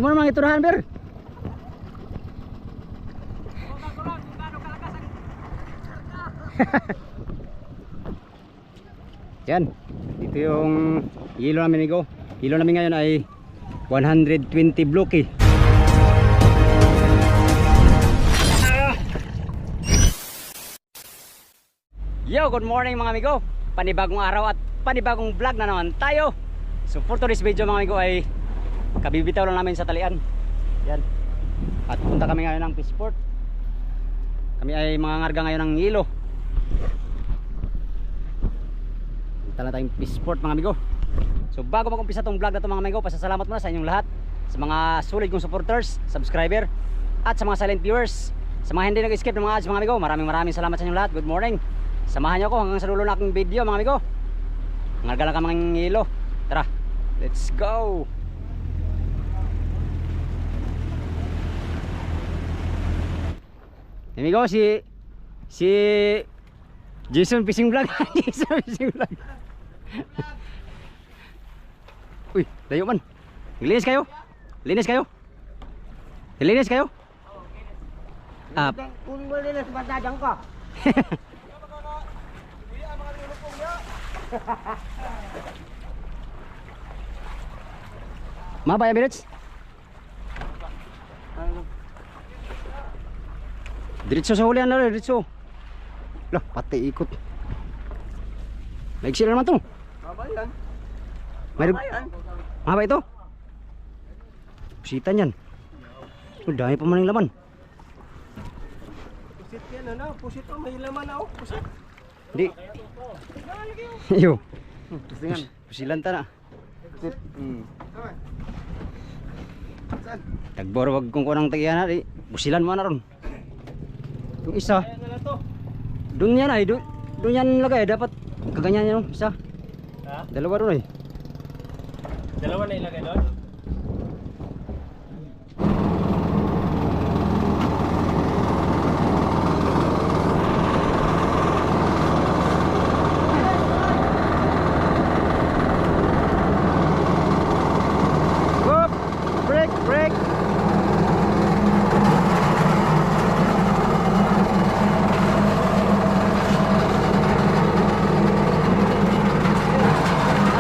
Di mo naman iturahan, Ber. Yan. Dito yung hilo namin, amigo. Hilo namin ngayon ay 120 bloke. Yo, good morning mga amigo. Panibagong araw at panibagong vlog na naman tayo. So for today's video mga amigo ay kabibitaw lang namin sa talian. Yan. At punta kami ngayon ng Peaceport. Kami ay mga ngarga ngayon ng hilo. Punta na tayong Peaceport mga amigo. So bago mag-umpisa tong vlog na to mga amigo, pasasalamat muna sa inyong lahat, sa mga solid kong supporters, subscriber, at sa mga silent viewers, sa mga hindi nag-skip ng mga ads mga amigo. Maraming salamat sa inyong lahat. Good morning. Samahan niyo ako hanggang sa dulo na aking video mga amigo. Ngarga lang kami ng hilo. Tara, let's go. Amigo, si Jason Fishing Vlog. Jason Fishing Vlog. Uy, layo man. Linis kayo? Linis kayo? Linis kayo? Ah, kung mo linis batadang ko. Mabaya minutes? Diretso sa hulihan na, diretso. Lah, pati ikot. Maiksi na naman to. Mabayan. Mahaba ito? Pusitan yan. Oh, dami pa man yung laman. Pusit yan ano, pusit o may laman ako, pusit. Hindi. Iyo. Pusingan. Pusilan ta na. Pusit. Saan? Tagbor wag kung kunang tagihan na, pusilan mo na ron. Yung isa. Ayan na lang to. Doon yan ay, doon yan lagay, dapat kaganyan yan, isa. Ha? Dalawa ron ay. Dalawa na ilagay doon? Whoop! Brake, brake!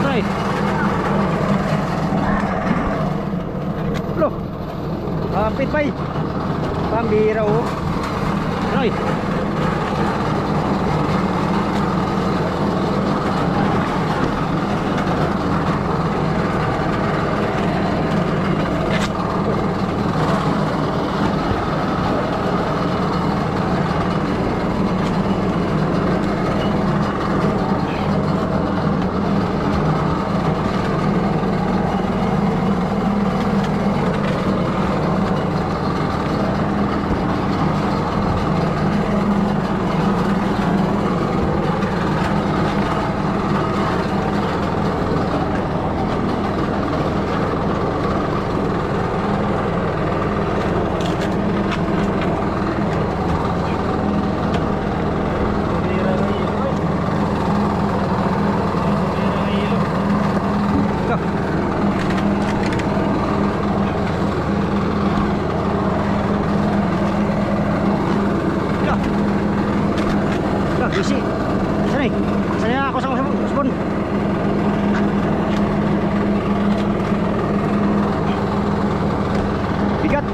Aray! Loh! Kapit pa eh! Pambira oh! Aray! Bisi. Sana eh. Sana ako sa usbon. Bigat.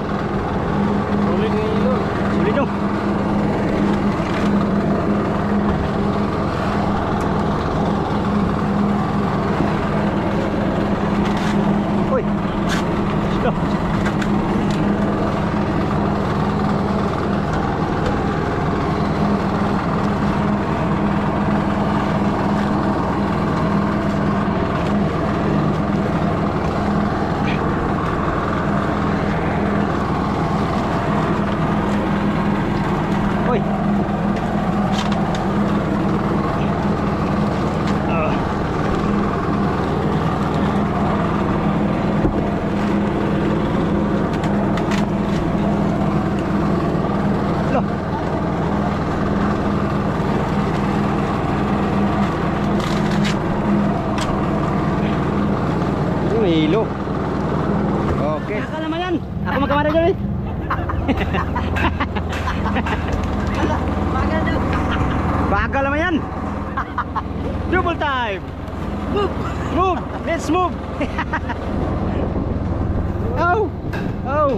Sulit ng ilo. Sulit dong. Uy. Sudah. Uy. Loh. May hilo. Okay. Nakalaman yan. Double time. Move. Move. Let's move. Oh. Oh.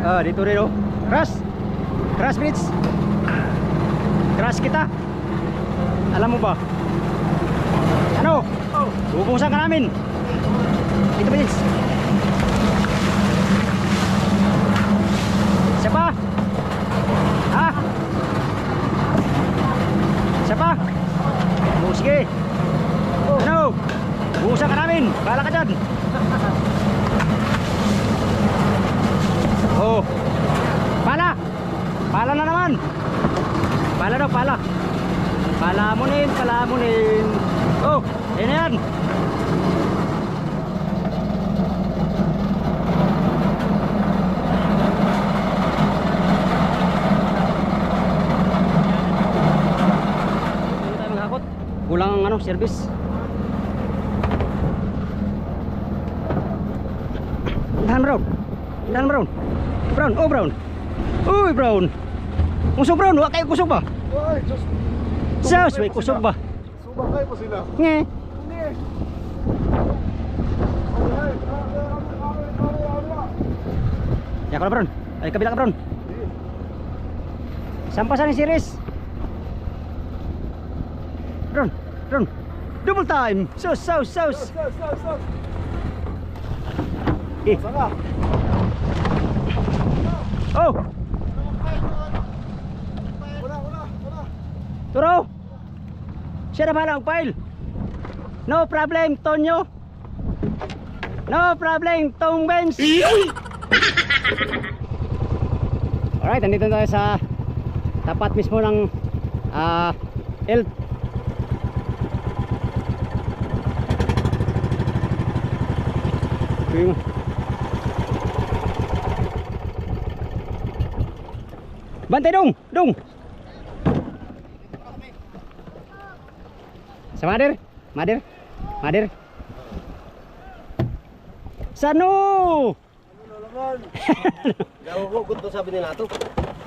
Ah, dito rin oh. Crash. Crash bridge. Crash kita. Alam mo ba? Ano? Bubusan ka namin. Dito bridge. Siapa? Ha? Siapa? Oh, sige. Ano? Buusan ka namin. Bahala ka dyan. Oh. Pala. Pala na naman. Pala daw, pala. Palamunin, palamunin. Oh, yan na yan. Kulang ang ano, service. Dahan Brown. Dahan Brown. Brown, oh Brown. Uy Brown. Kusog Brown, wala kayo kusog ba? Ay, Diyos. Sus, may kusog ba? Subakay po sila. Nge. Ya ka na Brown. Ay kabila ka Brown. Sampasan ni series. Brown, Brown. Double time. Sus. Eh. Saka. Oh. Wala. Turo. Siya na bahala ang file. No problem, Tonyo. No problem, Tong Benz. Alright, nandito tayo sa tapat mismo ng L. Bantay dong. Sa Mader. Sano? Nahuhugot to sabi nila to.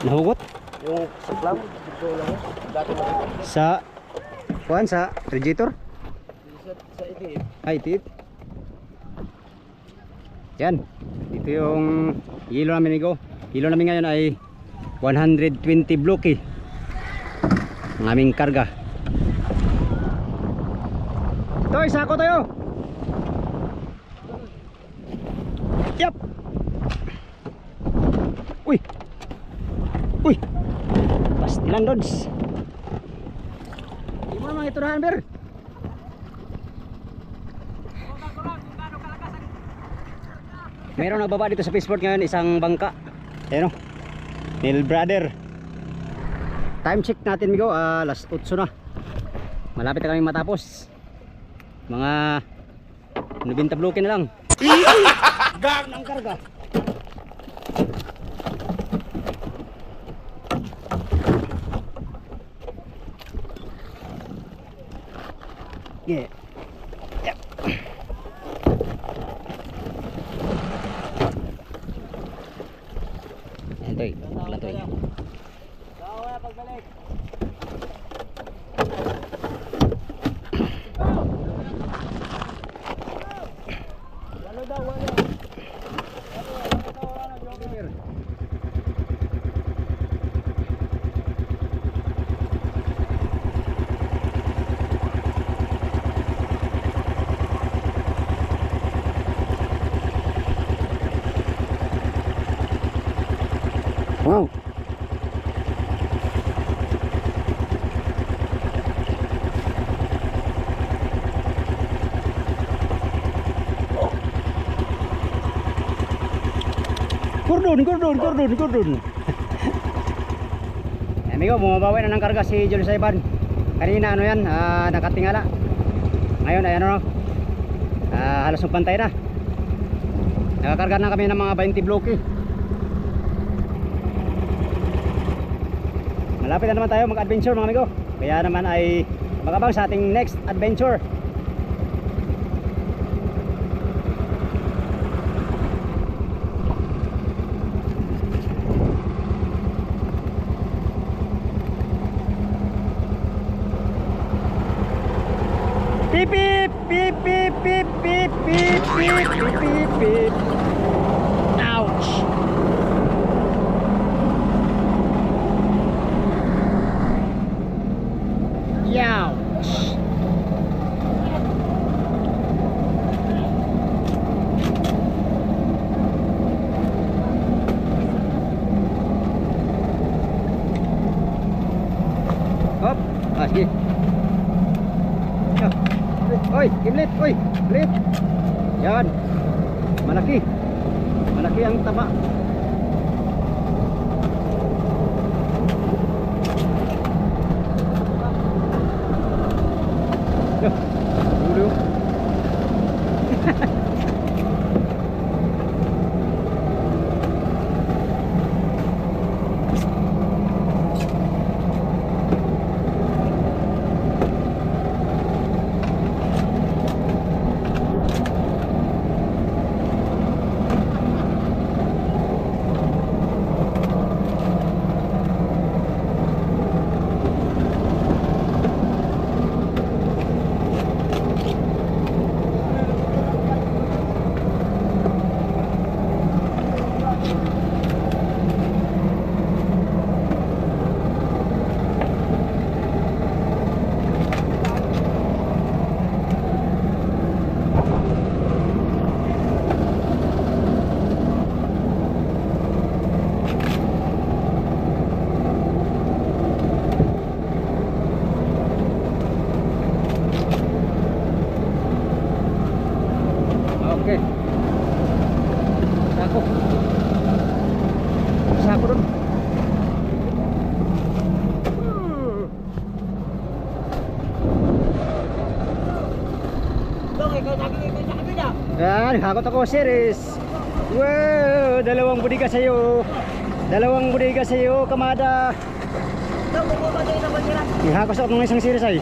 Nahugot Yung saklam. Dito lang. Dati na dito. sa radiator. Sa itin. Ay, tit. Yan. Dito yung hilo namin ito. Hilo namin ngayon ay 120 bloke. Ang aming karga. Toy, sako tayo. Yap. Uy. Pastilan Dodds. Hindi mo naman ito na Ber. Meron nagbaba dito sa Peaceport ngayon, isang bangka. Ayan o, Neil Brother. Time check natin migo, alas 8 na. Malapit na kami matapos. Mga 90 bloke na lang. Gang ng karga. Yeah. Yep. Toy, wala toy. Dawa pagbalik. Walo daw, walo. Wow. Kurdun. Amigo, bumabawi na ng karga si Julius Ivan. Kanina ano yan, nakatingala. Ngayon ay ano, halos pantay na. Nakakarga na kami ng mga 20 bloke. Malapit na naman tayo mag-adventure mga amigo. Kaya naman ay makabang sa ating next adventure. Beep beep beep beep beep beep beep beep beep beep beep. Ouch. Ouch. Hop. Ah, sige. Oy, kimlit, oy, lit. Yan. Malaki. Malaki ang taba. Yo. Dulu. Okay. Sako. Sako dun. Yan, hakot ako series. Wow, dalawang budiga sa'yo. Dalawang budiga sa'yo, kamada. Ihakos ako ng isang series ay.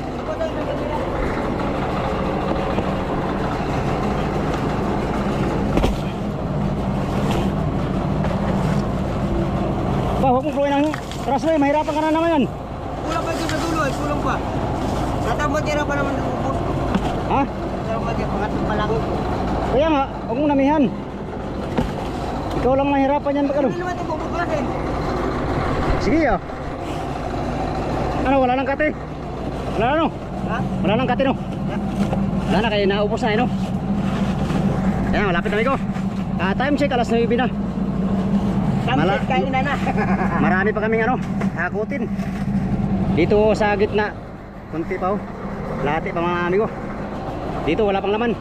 Ba, huwag mong kuhin ang trasway, mahirapan ka na naman yan. Kulang pa dito sa dulo eh, kulang pa. Natamot tira pa naman ng ubos. Ha? Natamot tira, pangatong pa lang. Kaya nga, huwag mong namihan. Ikaw lang mahirapan yan pagkano. Hindi naman ito bubuklasin. Sige ah. Ano, wala nang kate? Wala na no? Ha? Wala nang kate no? Wala na, kaya naubos na eh no? Ayan, malapit na ko. Time check, alas 9 na. Samsit kain na na. Marami pa kaming ano, hakutin. Dito sa gitna, kunti pa oh. Lati pa mga amigo. Dito wala pang laman.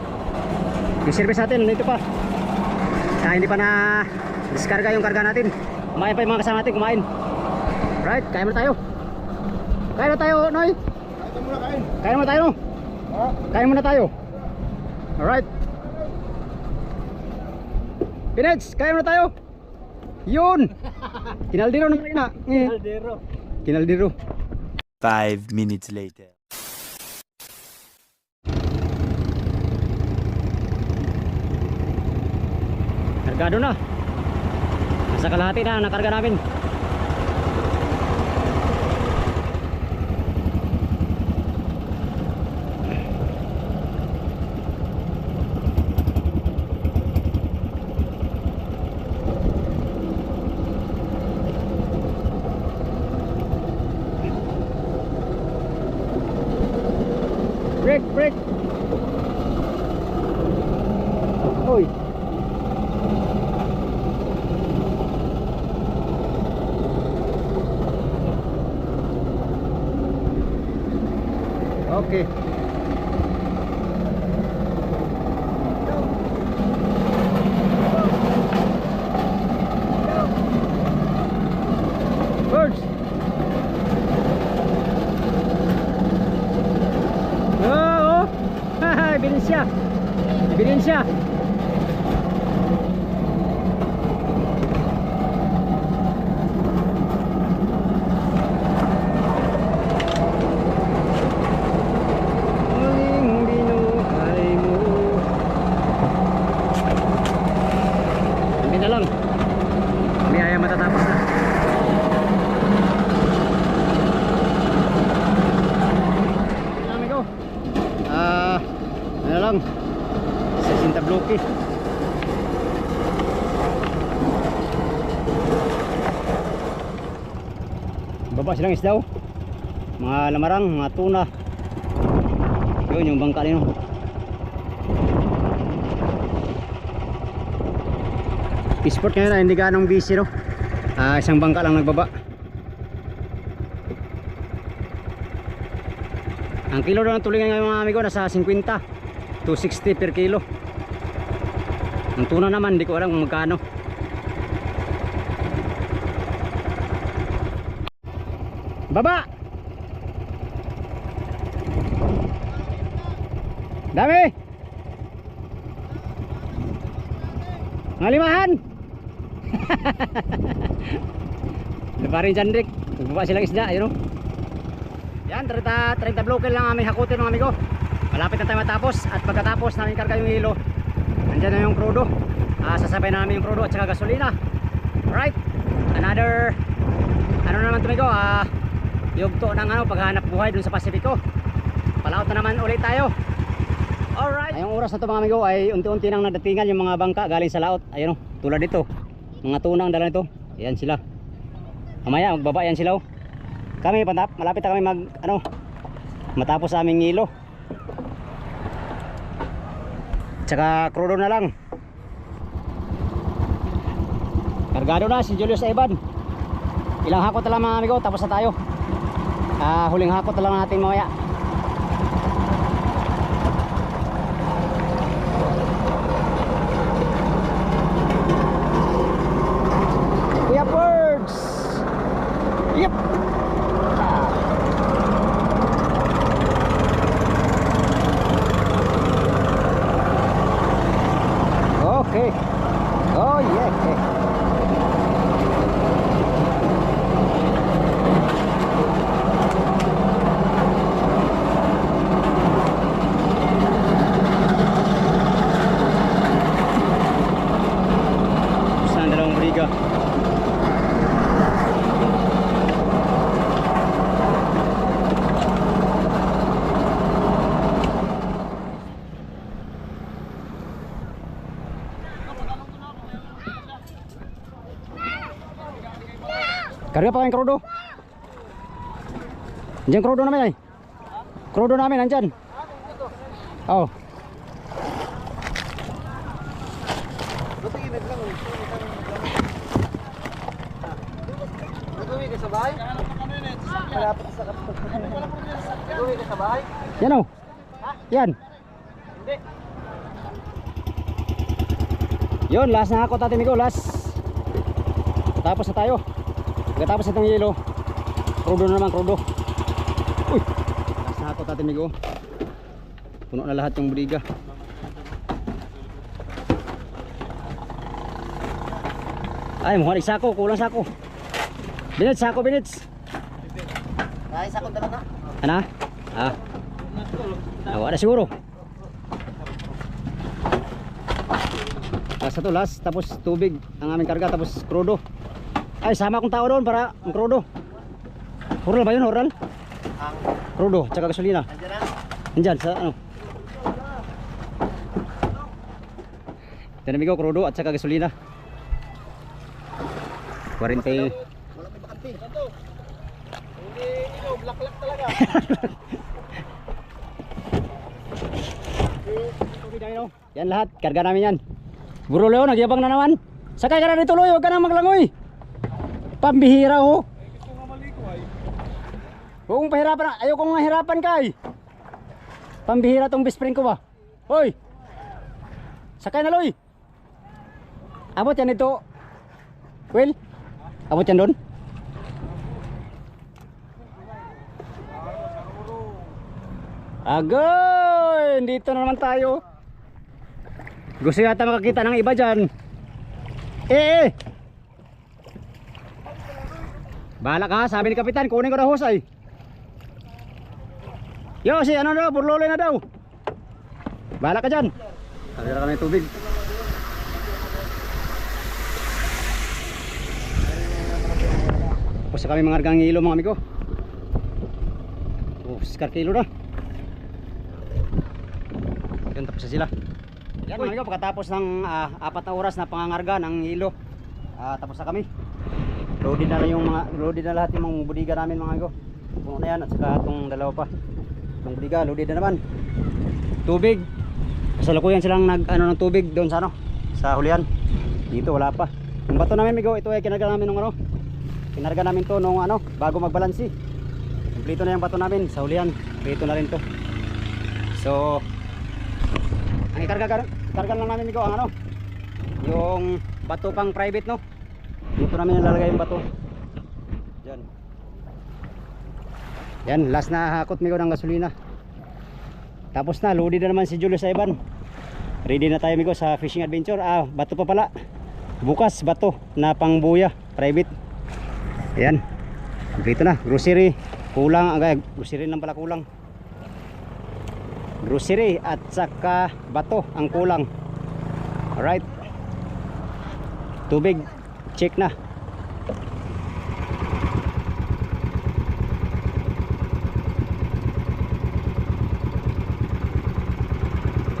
Yung service natin, dito pa. Kaya hindi pa na diskarga yung karga natin. Kumain pa yung mga kasama natin, kumain. Right, kaya mo na tayo. Kaya na tayo, Noy. Kaya muna kain. Kaya mo na tayo. Ha? Kaya mo na tayo. Alright. Pineds, kaya mo na tayo. Yun. Kinaldiro naman na. Caldero. Kinaldiro. 5 minutes later. Kargado na. Nasa kalahati na nakarga namin. Break, break. Hoy. Okay. Birds. Oh, haha, ebidensya. Ebidensya. Muling binuhay mo. Hindi na lang. Hindi ayaw matatapos na. Amigo. malaki. Baba silang isda oh. Mga lamarang, mga tuna. Yun yung bangka nino. Sport ngayon ay hindi ganong busy no. Isang bangka lang nagbaba. Ang kilo daw ng tulingan ngayon mga amigo nasa 50 to 60 per kilo. Ang tuna naman hindi ko alam kung magkano. Baba! Dami! Mga limahan! Diba rin dyan Rick? Nagbaba silang isda, ayun o. Yan, 30 blokel lang aming hakutin mga amigo. Malapit na tayo matapos. At pagkatapos namin karga yung hilo, nandyan na yung crudo. Sasabay namin yung crudo at saka gasolina. Alright, another ano naman ito amigo, yugto ng paghahanap buhay dun sa Pasifiko. Palaot na naman ulit tayo. Alright, ngayong oras na ito mga amigo ay unti-unti nang nadatingan yung mga bangka galing sa laot. Ayun o, tulad dito, mga tunang dala nito. Ayan sila. Mamaya magbaba yan sila o. Kami malapit na kami matapos sa aming hilo. Tsaka crudo na lang. Kargado na si Julius Evan. Ilang hakot na lang mga amigo, tapos na tayo. Huling hakot na lang natin mamaya. Kuya Birds. Yep. Okay. Oh yeah. Saan dalawang briga? Karga pa kayong crudo. Diyan crudo namin ay. Crudo namin nandyan. Oh. Nag-uwi ka sa bahay? Malapit sa kapatid. Nag-uwi ka sa bahay? Yan oh. Yan. Hindi. Yun, last na ako Ate Migo, last. Tapos na tayo. Pagkatapos itong yelo, crudo na naman, crudo. Uy, last na ako Ate Migo. Puno na lahat yung briga. Ay, mukhang sako, kulang sako. Binits, sako, binits. Ay, sa akong dala na. Ano? Wala siguro. Last na to, last. Tapos tubig ang aming karga, tapos crudo. Ay, sama akong tao doon para ang crudo. Horal ba yun, horal? Ang Crudo, tsaka gasolina. andyan na. Nandyan, sa ano? Tinamig ko, crudo at tsaka gasolina. 40. Wala may bakante. Hindi, black talaga. Yan lahat, karga namin yan. Buro Leo, nagyabang na naman. Sakay ka na dito, Loy, huwag ka na maglangoy. Pambihira ho. Huwag mong pahirapan, ayaw kong mahirapan ka eh. Pambihira tong best friend ko ba. Hoy, sakay na Loy. Abot yan ito. Will, abot yan doon. Agoy, dito na naman tayo. Gusto yata makakita ng iba dyan. Bahala ka, sabi ni Kapitan, kunin ko na husay. Yo, si ano daw, burloloy na daw. Bahala ka dyan. Sabi na kami tubig. Tapos kami mga argang ilo mga amigo. Skar kilo na. Yun, tapos na sila. Yan mga amigo, pagkatapos ng 4 na oras na pangangarga ng hilo, tapos na kami. Loaded na lahat yung mga budiga namin mga amigo. Puno na yan at saka itong dalawa pa. Itong budiga, loaded na naman. Tubig. Kasalukuyan silang ng tubig doon sa hulihan. Dito wala pa. Yung bato namin amigo, ito ay kinarga namin nung kinarga namin to nung bago magbalansi. Kompleto na yung bato namin sa hulihan. Kompleto na rin to. So ang ikarga lang namin amigo ang yung bato pang private no. Dito namin nilalagay yung bato. Diyan. Yan, last na hakot amigo ng gasolina. Tapos na, loaded na naman si Julius Ivan. Ready na tayo amigo sa fishing adventure. Bato pa pala. Bukas bato na pangbuya, private. Ayan. Kompleto na. Grocery, kulang. Grocery lang pala kulang. Grocery at saka bato ang kulang. Alright. Tubig, check na.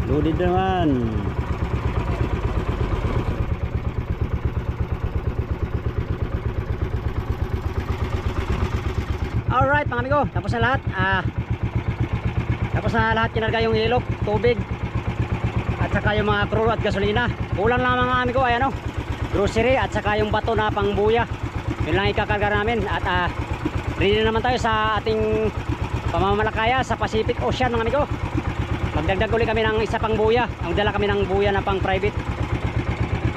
Loaded naman. Alright mga amigo, tapos na lahat. Tapos na lahat kinarga yung ilok, tubig at saka yung mga crude at gasolina. Kulang lang mga amigo ay grocery at saka yung bato na pangbuya. Yun lang ikakarga namin. At ready na naman tayo sa ating pamamalakaya sa Pacific Ocean mga amigo. Magdagdag ulit kami ng isa pang buya. Ang dala kami ng buya na pang private.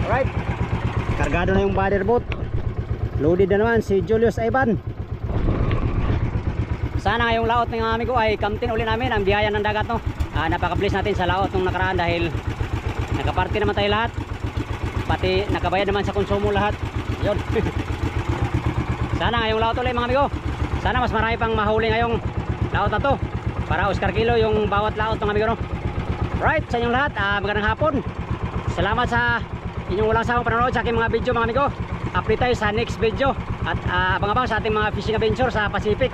Alright. Kargado na yung batter boat. Loaded na naman si Julius Ivan. Sana ngayong laot ng mga amigo ay kamtin uli namin ang biyaya ng dagat no. Napaka-bless natin sa laot nung nakaraan dahil nakaparty naman tayo lahat. Pati nakabayad naman sa konsumo lahat. Yun. Sana ngayong laot ulit mga amigo. Sana mas marami pang mahuli ngayong laot na to. Para Oscar Kilo yung bawat laot ng amigo no. Right, sa inyong lahat, magandang hapon. Salamat sa inyong walang sawang panonood sa aking mga video mga amigo. Update tayo sa next video. At abang-abang sa ating mga fishing adventure sa Pacific.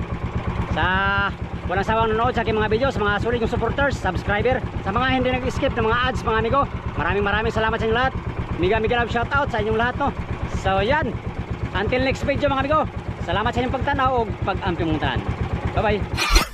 Sa walang sawang nanonood sa aking mga video, sa mga sulit yung supporters, subscriber, sa mga hindi nag-skip ng mga ads mga amigo, maraming salamat sa inyong lahat. Mega love shoutout sa inyong lahat no. So yan, until next video mga amigo, salamat sa inyong pagtanaw o pag-amping mong tanan. Bye bye.